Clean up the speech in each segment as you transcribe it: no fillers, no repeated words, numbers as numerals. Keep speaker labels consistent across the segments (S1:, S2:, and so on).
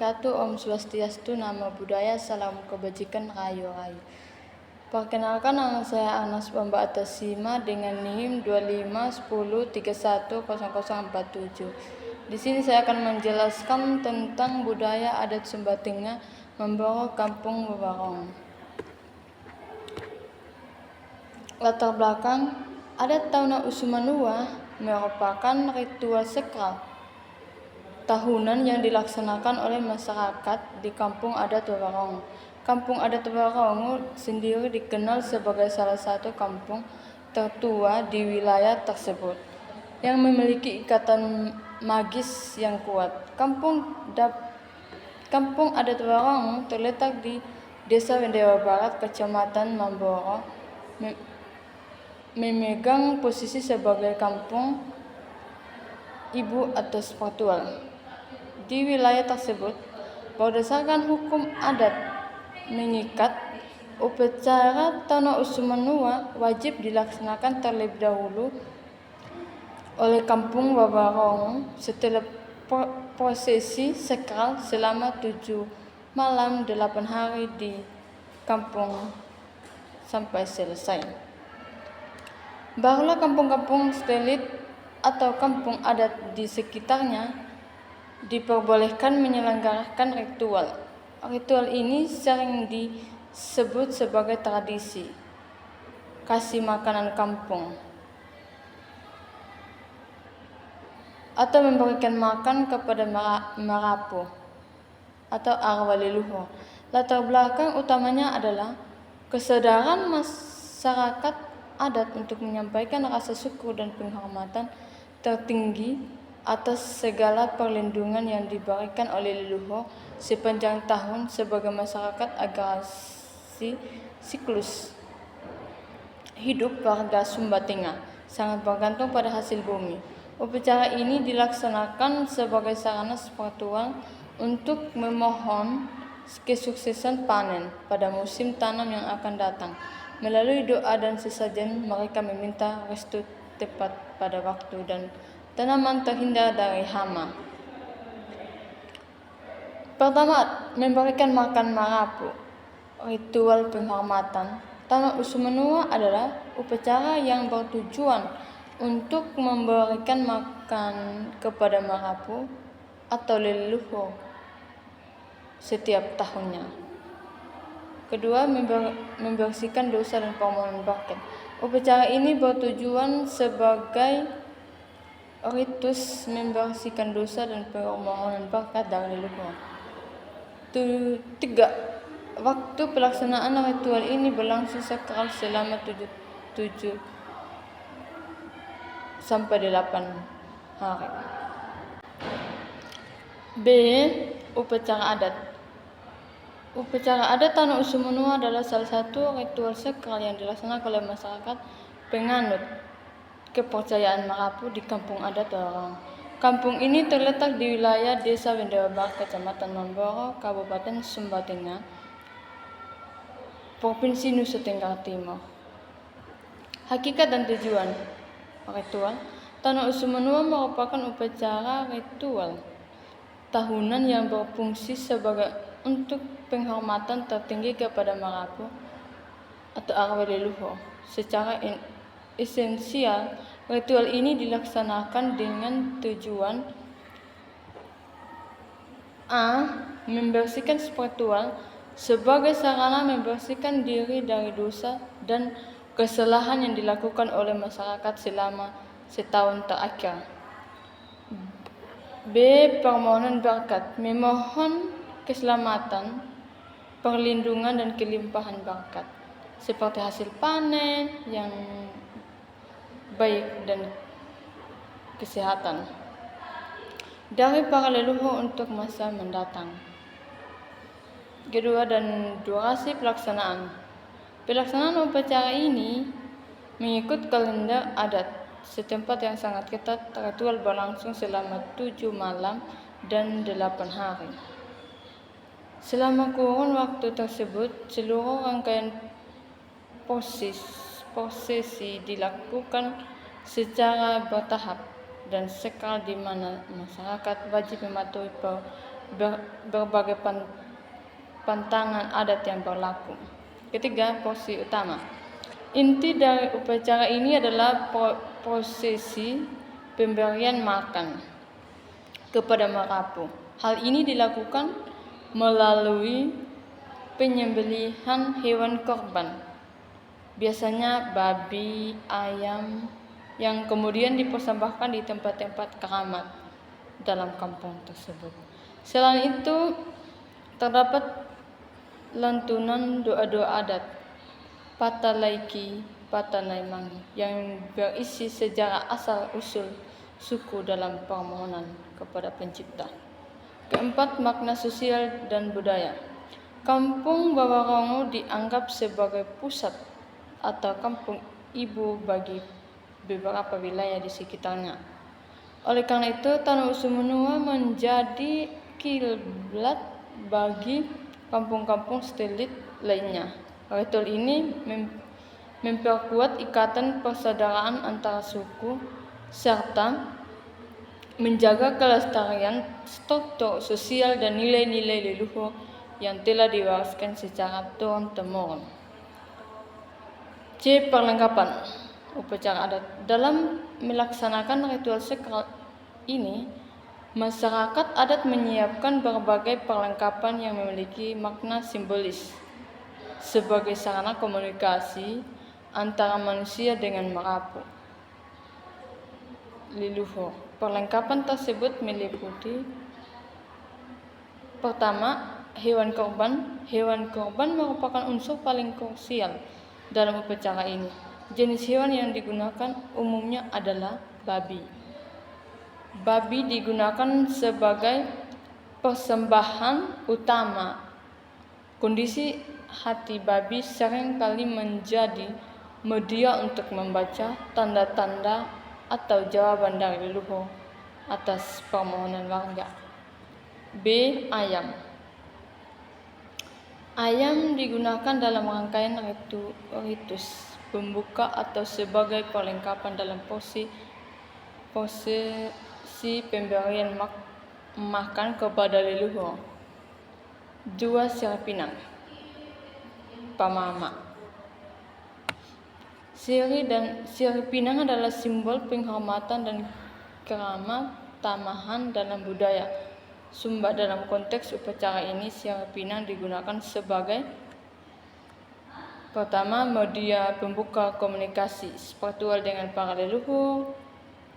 S1: wabarakatuh. Om Swastiastu, nama budaya, salam kebajikan, rahayu. Perkenalkan, nama saya Anas Bamba Atasima dengan NIM 2510310047. Di sini saya akan menjelaskan tentang budaya adat Sumba Tengah Memboro Kampung Wewarong. Latar belakang adat Tauna Usumanua merupakan ritual sakral tahunan yang dilaksanakan oleh masyarakat di kampung adat Wewarong. Kampung adat Wewarong sendiri dikenal sebagai salah satu kampung tertua di wilayah tersebut yang memiliki ikatan magis yang kuat. Kampung adat Wewarong terletak di Desa Wendewa Barat, Kecamatan Mamboro, memegang posisi sebagai kampung ibu atau spiritual di wilayah tersebut. Berdasarkan hukum adat mengikat, upacara Tauna Usumanua wajib dilaksanakan terlebih dahulu oleh kampung Wewarong setelah prosesi sakral selama 7 malam 8 hari di kampung sampai selesai. Barulah kampung-kampung satelit atau kampung adat di sekitarnya diperbolehkan menyelenggarakan ritual. Ritual ini sering disebut sebagai tradisi kasih makanan kampung atau memberikan makan kepada marapu atau arwah leluhur. Latar belakang utamanya adalah kesadaran masyarakat adat untuk menyampaikan rasa syukur dan penghormatan tertinggi atas segala perlindungan yang diberikan oleh leluhur sepanjang tahun sebagai masyarakat agar siklus hidup warga Sumba Tengah sangat bergantung pada hasil bumi. Upacara ini dilaksanakan sebagai sarana spiritual untuk memohon kesuksesan panen pada musim tanam yang akan datang. Melalui doa dan sesajen, mereka meminta restu tepat pada waktu dan tanaman terhindar dari hama. Pertama, memberikan makan marapu. Ritual penghormatan Tauna Usumanua adalah upacara yang bertujuan untuk memberikan makan kepada marapu atau leluhur setiap tahunnya. Kedua, membersihkan dosa dan permohonan berkat. Upacara ini bertujuan sebagai ritus membersihkan dosa dan permohonan berkat dari leluhur. 3. Waktu pelaksanaan ritual ini berlangsung sakral selama 7 sampai 8 hari. B. Upacara adat. Upacara adat Tauna Usumanua adalah salah satu ritual sakral yang dilaksanakan oleh masyarakat penganut kepercayaan marapu di kampung adat Wewarong. Kampung ini terletak di wilayah Desa Wendewa Barat, Kecamatan Mamboro, Kabupaten Sumba Tengah, Provinsi Nusa Tenggara Timur. Hakikat dan tujuan ritual Tauna Usumanua merupakan upacara ritual tahunan yang berfungsi sebagai untuk penghormatan tertinggi kepada marapu atau arwah leluhur. Secara esensial, ritual ini dilaksanakan dengan tujuan A. Membersihkan spiritual sebagai sarana membersihkan diri dari dosa dan kesalahan yang dilakukan oleh masyarakat selama setahun terakhir. B. Permohonan berkat, memohon keselamatan, perlindungan dan kelimpahan berkat seperti hasil panen yang baik dan kesehatan dari para leluhur untuk masa mendatang. Kedua, dan durasi pelaksanaan. Pelaksanaan upacara ini mengikut kalender adat setempat yang sangat ketat. Ritual berlangsung selama 7 malam dan 8 hari. Selama kurun waktu tersebut, seluruh rangkaian prosesi dilakukan secara bertahap dan sakral di mana masyarakat wajib mematuhi berbagai pantangan adat yang berlaku. Ketiga, porsi utama. Inti dari upacara ini adalah prosesi pemberian makan kepada merapu. Hal ini dilakukan melalui penyembelihan hewan korban, biasanya babi, ayam, yang kemudian dipersembahkan di tempat-tempat keramat dalam kampung tersebut. Selain itu, terdapat lantunan doa-doa adat Patalaiki Patanaimangi yang berisi sejarah asal-usul suku dalam permohonan kepada pencipta. Keempat, makna sosial dan budaya. Kampung Babarongo dianggap sebagai pusat atau kampung ibu bagi beberapa wilayah di sekitarnya. Oleh karena itu, Tanah Usumenua menjadi kiblat bagi kampung-kampung satelit lainnya. Ritual ini memperkuat ikatan persaudaraan antara suku serta menjaga kelestarian struktur sosial dan nilai-nilai leluhur yang telah diwariskan secara turun-temurun. C. Perlengkapan upacara adat. Dalam melaksanakan ritual sakral ini, masyarakat adat menyiapkan berbagai perlengkapan yang memiliki makna simbolis sebagai sarana komunikasi antara manusia dengan merapu leluhur. Perlengkapan tersebut meliputi: pertama, hewan korban. Hewan korban merupakan unsur paling krusial dalam upacara ini. Jenis hewan yang digunakan umumnya adalah babi. Babi digunakan sebagai persembahan utama. Kondisi hati babi sering kali menjadi media untuk membaca tanda-tanda atau jawaban dari leluhur atas permohonan warga. B. Ayam. Ayam digunakan dalam rangkaian ritus pembuka atau sebagai perlengkapan dalam prosesi pemberian makan kepada leluhur. 2. Sirih pinang. Pamama. Sirih pinang adalah simbol penghormatan dan keramah-tamahan dalam budaya Sumba. Dalam konteks upacara ini, sirih pinang digunakan sebagai: pertama, media pembuka komunikasi spiritual dengan para leluhur.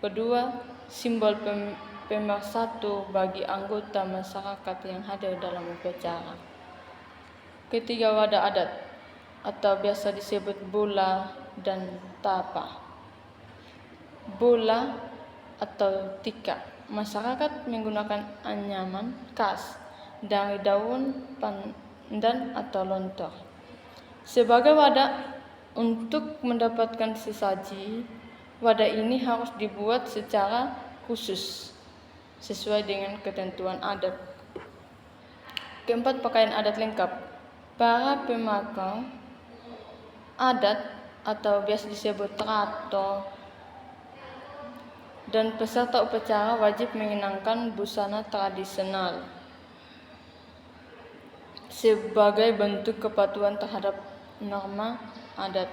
S1: Kedua, simbol pemersatu bagi anggota masyarakat yang hadir dalam upacara. Ketiga, wadah adat atau biasa disebut bola dan tapa. Bola atau tikar. Masyarakat menggunakan anyaman khas dari daun pandan atau lontar sebagai wadah untuk mendapatkan sesaji. Wadah ini harus dibuat secara khusus sesuai dengan ketentuan adat. Keempat, pakaian adat lengkap. Para pemakai adat atau biasa disebut rato dan peserta upacara wajib mengenakan busana tradisional sebagai bentuk kepatuhan terhadap norma adat.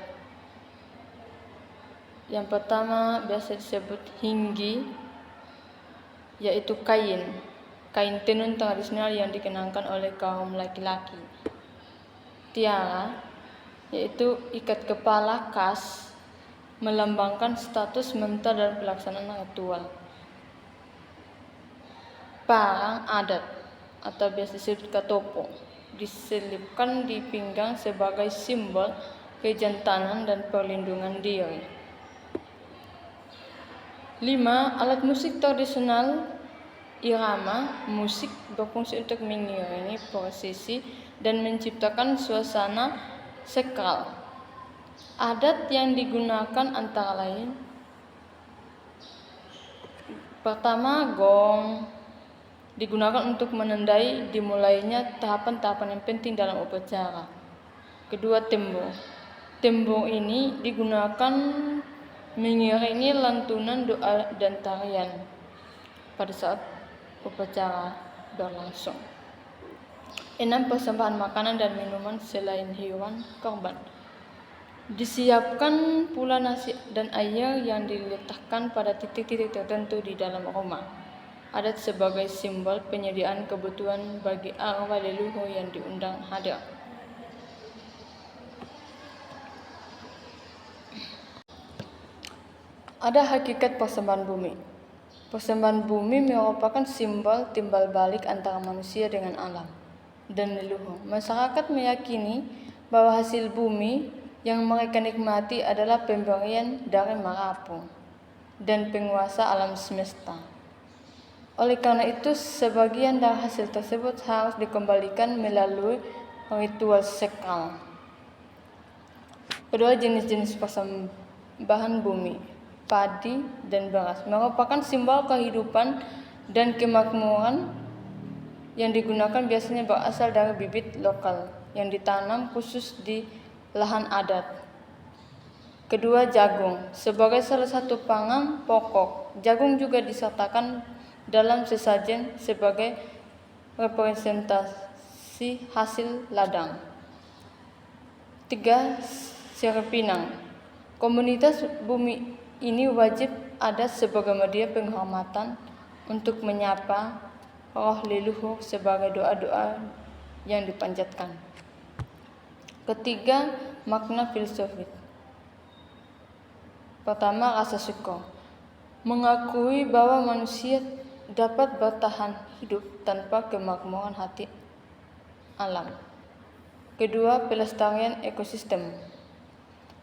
S1: Yang pertama biasa disebut hinggi, yaitu kain tenun tradisional yang dikenakan oleh kaum laki-laki. Tiara, yaitu ikat kepala khas melambangkan status mental dan pelaksanaan ritual. Parang adat atau biasa disebut katopo diselipkan di pinggang sebagai simbol kejantanan dan perlindungan diri. 5. Alat musik tradisional. Irama musik berfungsi untuk mengiringi prosesi dan menciptakan suasana sakral. Adat yang digunakan antara lain: pertama, gong digunakan untuk menandai dimulainya tahapan-tahapan yang penting dalam upacara. Kedua, tembung. Tembung ini digunakan mengiringi lantunan doa dan tarian pada saat upacara. berlangsung. 6. Persembahan makanan dan minuman selain hewan korban. Disiapkan pula nasi dan air yang diletakkan pada titik-titik tertentu di dalam rumah. Adat sebagai simbol penyediaan kebutuhan bagi arwah leluhur yang diundang hadir. Ada hakikat persembahan bumi. Persembahan bumi merupakan simbol timbal balik antara manusia dengan alam dan leluhur. Masyarakat meyakini bahwa hasil bumi yang mereka nikmati adalah pemberian dari Maha Apung dan penguasa alam semesta. Oleh karena itu, sebagian dari hasil tersebut harus dikembalikan melalui ritual sakral. Kedua, jenis-jenis persembahan bumi, padi dan beras, merupakan simbol kehidupan dan kemakmuran yang digunakan biasanya berasal dari bibit lokal yang ditanam khusus di lahan adat. Kedua, jagung. Sebagai salah satu pangan pokok, jagung juga disertakan dalam sesajen sebagai representasi hasil ladang. 3. Sirih pinang. Komunitas bumi ini wajib ada sebagai media penghormatan untuk menyapa roh leluhur sebagai doa-doa yang dipanjatkan. Ketiga, makna filsafis. Pertama, rasa syukur. Mengakui bahwa manusia dapat bertahan hidup tanpa kemakmuran hati alam. Kedua, pelestarian ekosistem.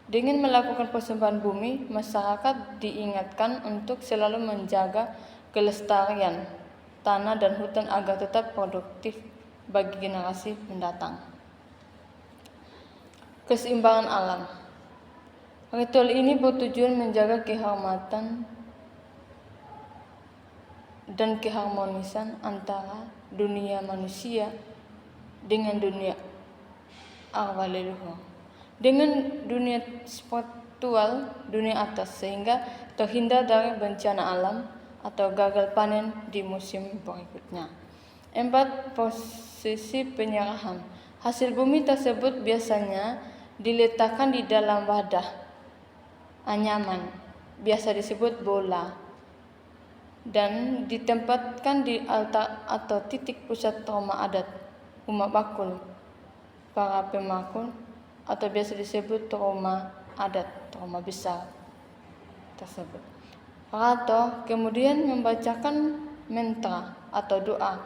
S1: Dengan melakukan persembahan bumi, masyarakat diingatkan untuk selalu menjaga kelestarian tanah dan hutan agar tetap produktif bagi generasi mendatang. Keseimbangan alam. Ritual ini bertujuan menjaga kehormatan dan keharmonisan antara dunia manusia dengan dunia arwah leluhur, dengan dunia spiritual dunia atas, sehingga terhindar dari bencana alam atau gagal panen di musim berikutnya. 4. Prosesi penyerahan. Hasil bumi tersebut biasanya diletakkan di dalam wadah anyaman, biasa disebut bola, dan ditempatkan di altar atau titik pusat rumah adat, rumah bakul, para pemakul, atau biasa disebut rumah adat, rumah besar tersebut. Atau kemudian membacakan mantra atau doa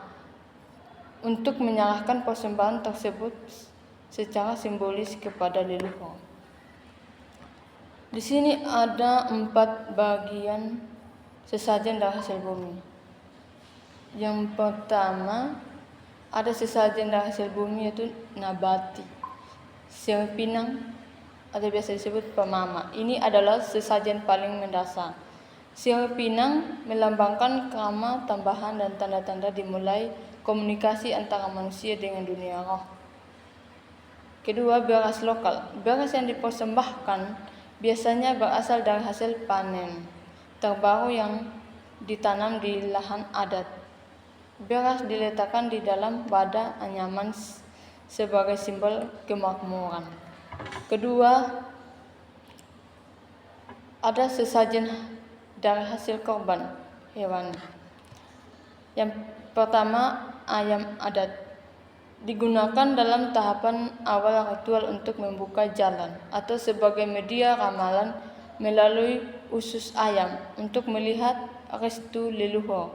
S1: untuk menyerahkan persembahan tersebut secara simbolis kepada leluhur. Di sini ada 4 bagian sesajen dari hasil bumi. Yang pertama, ada sesajen dari hasil bumi yaitu nabati, sirih pinang atau biasa disebut pemama. Ini adalah sesajen paling mendasar. Sirih pinang melambangkan karma tambahan dan tanda-tanda dimulai komunikasi antara manusia dengan dunia roh. Kedua, beras lokal. Beras yang dipersembahkan biasanya berasal dari hasil panen terbaru yang ditanam di lahan adat. Beras diletakkan di dalam wadah anyaman sebagai simbol kemakmuran. Kedua, ada sesajen dari hasil korban hewan. Yang pertama, ayam adat. Digunakan dalam tahapan awal ritual untuk membuka jalan atau sebagai media ramalan melalui usus ayam untuk melihat restu leluhur.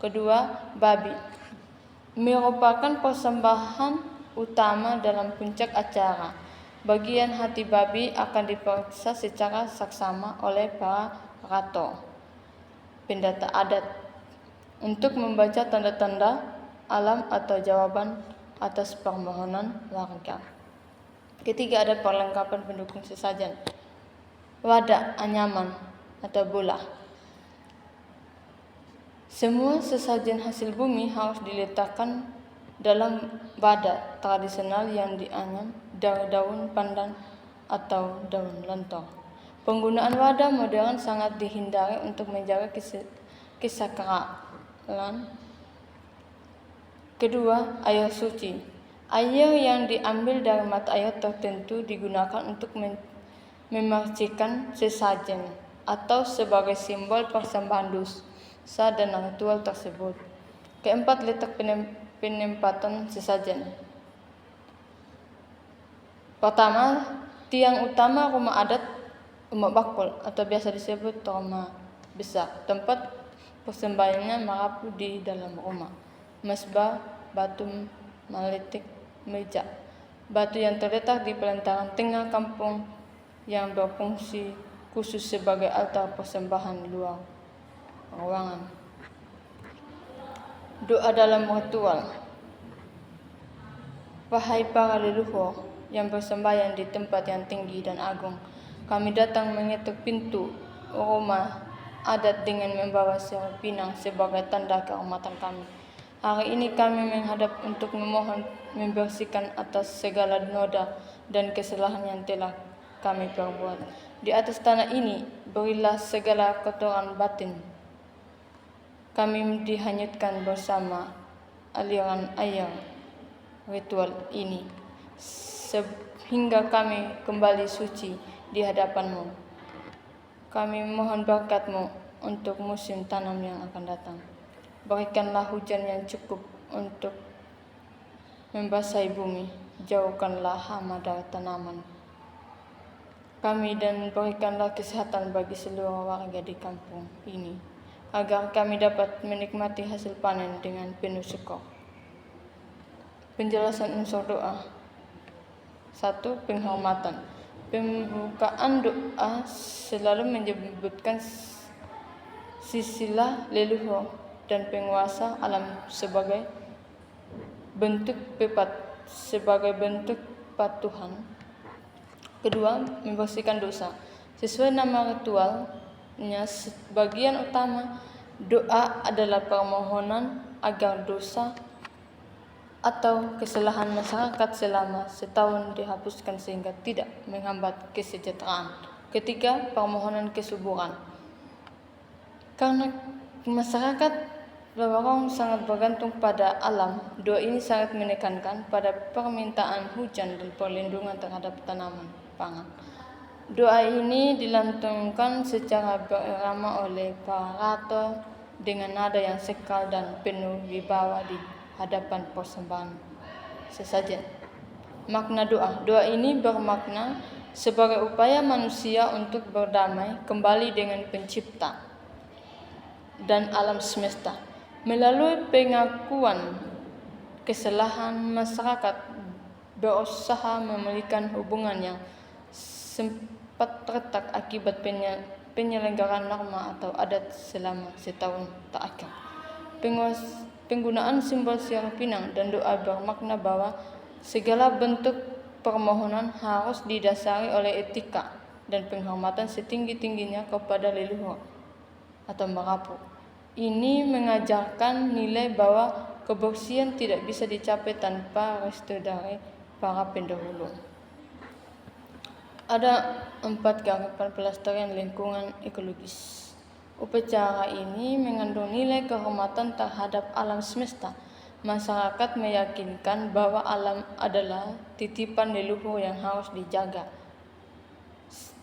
S1: Kedua, babi. Merupakan persembahan utama dalam puncak acara. Bagian hati babi akan diperiksa secara saksama oleh para rato, pendeta adat, untuk membaca tanda-tanda alam atau jawaban atas permohonan warga. Ketiga, ada perlengkapan pendukung sesajen. Wadah anyaman atau bola. Semua sesajen hasil bumi harus diletakkan dalam wadah tradisional yang dianyam dari daun pandan atau daun lentor. Penggunaan wadah modern sangat dihindari untuk menjaga kesakralan Kedua, air suci. Air yang diambil dari mata air tertentu digunakan untuk memercikan sesajen atau sebagai simbol persembahan dosa dan ritual tersebut. Keempat, letak penempatan sesajen. Pertama, tiang utama rumah adat umat bakul atau biasa disebut rumah besar. Tempat persembahannya merapu di dalam rumah. Mesbah, batu meletik, meja. Batu yang terletak di pelataran tengah kampung yang berfungsi khusus sebagai altar persembahan luar ruangan. Doa dalam ritual. Wahai para leluhur yang bersembahyang di tempat yang tinggi dan agung, kami datang mengetuk pintu rumah adat dengan membawa serai pinang sebagai tanda kehormatan kami. Hari ini kami menghadap untuk memohon membersihkan atas segala noda dan kesalahan yang telah kami perbuat. Di atas tanah ini, berilah segala kotoran batin. Kami dihanyutkan bersama aliran air ritual ini, sehingga kami kembali suci di hadapan-Mu. Kami mohon berkat-Mu untuk musim tanam yang akan datang. Berikanlah hujan yang cukup untuk membasahi bumi. Jauhkanlah hama dari tanaman kami dan berikanlah kesehatan bagi seluruh warga di kampung ini, agar kami dapat menikmati hasil panen dengan penuh syukur. Penjelasan unsur doa. 1. Penghormatan. Pembukaan doa selalu menyebutkan silsilah leluhur dan penguasa alam sebagai bentuk patuhan. Kedua, membersihkan dosa. Sesuai nama ritualnya, bagian utama doa adalah permohonan agar dosa atau kesalahan masyarakat selama setahun dihapuskan sehingga tidak menghambat kesejahteraan. Ketiga, permohonan kesuburan. Karena masyarakat Lorong sangat bergantung pada alam, doa ini sangat menekankan pada permintaan hujan dan perlindungan terhadap tanaman pangan. Doa ini dilantunkan secara berirama oleh para rato dengan nada yang sekal dan penuh wibawa di hadapan persembahan sesajen. Makna doa. Doa ini bermakna sebagai upaya manusia untuk berdamai kembali dengan Pencipta dan alam semesta. Melalui pengakuan kesalahan, masyarakat berusaha memulihkan hubungan yang sempat retak akibat penyelenggaraan norma atau adat selama setahun terakhir. Penggunaan simbol serai pinang dan doa bermakna bahwa segala bentuk permohonan harus didasari oleh etika dan penghormatan setinggi-tingginya kepada leluhur atau merapu. Ini mengajarkan nilai bahwa kebersihan tidak bisa dicapai tanpa restu dari para pendahulu. Ada 4 kearifan pelestarian lingkungan ekologis. Upacara ini mengandung nilai kehormatan terhadap alam semesta. Masyarakat meyakinkan bahwa alam adalah titipan leluhur yang harus dijaga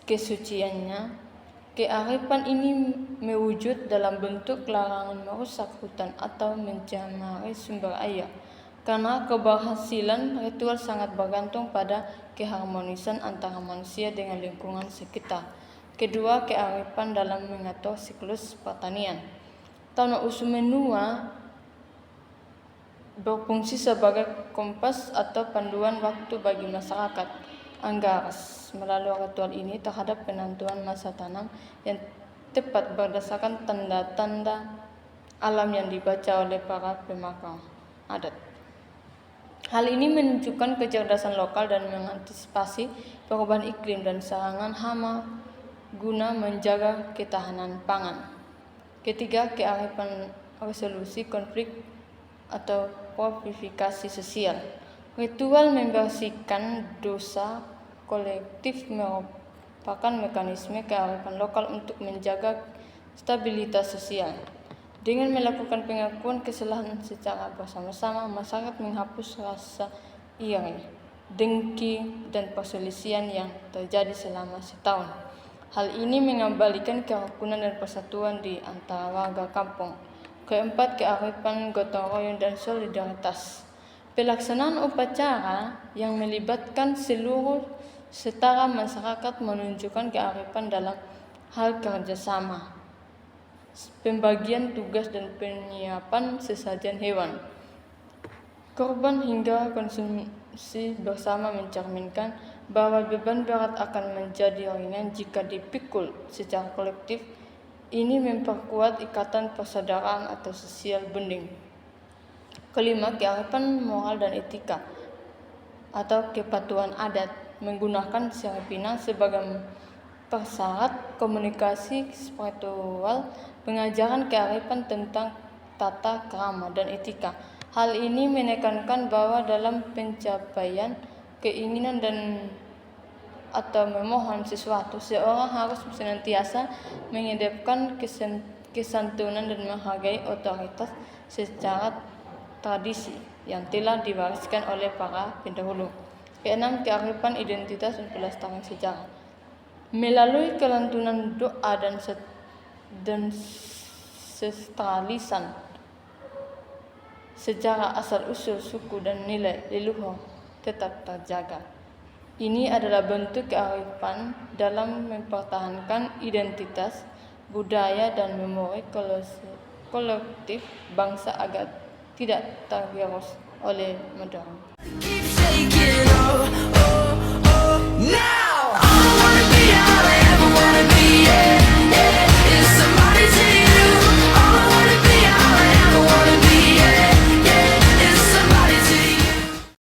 S1: kesuciannya. Kearifan ini mewujud dalam bentuk larangan merusak hutan atau mencemari sumber air, karena keberhasilan ritual sangat bergantung pada keharmonisan antara manusia dengan lingkungan sekitar. Kedua, kearifan dalam mengatur siklus pertanian. Tanah usu menua berfungsi sebagai kompas atau panduan waktu bagi masyarakat Anggaras. Melalui ritual ini terhadap penentuan masa tanam yang tepat berdasarkan tanda-tanda alam yang dibaca oleh para pemakai adat. Hal ini menunjukkan kecerdasan lokal dan mengantisipasi perubahan iklim dan serangan hama guna menjaga ketahanan pangan. Ketiga, kearifan resolusi konflik atau purifikasi sosial. Ritual membersihkan dosa kolektif merupakan mekanisme kearifan lokal untuk menjaga stabilitas sosial. Dengan melakukan pengakuan kesalahan secara bersama-sama, masyarakat menghapus rasa iri, dengki, dan perselisihan yang terjadi selama setahun. Hal ini mengembalikan kerukunan dan persatuan di antara warga kampung. Keempat, kearifan gotong royong dan solidaritas. Pelaksanaan upacara yang melibatkan seluruh setara masyarakat menunjukkan kearifan dalam hal kerjasama, pembagian tugas, dan penyiapan sesajen hewan kurban hingga konsumsi bersama, mencerminkan bahwa beban berat akan menjadi ringan jika dipikul secara kolektif. Ini memperkuat ikatan persaudaraan atau social bonding. Kelima, kearifan moral dan etika atau kepatuhan adat, menggunakan Syarah Pinang sebagai persyarat komunikasi spiritual, pengajaran kearifan tentang tata krama dan etika. Hal ini menekankan bahwa dalam pencapaian keinginan dan atau memohon sesuatu, seorang harus senantiasa mengedepankan kesantunan dan menghargai otoritas secara tradisi yang telah diwariskan oleh para pendahulu. Keenam, kearifan identitas dan pelestarian sejarah. Melalui kelantunan doa dan sestralisan sejarah asal-usul suku dan nilai leluhur tetap terjaga. Ini adalah bentuk kearifan dalam mempertahankan identitas, budaya, dan memori kolektif bangsa agar tidak tergerus oleh modern.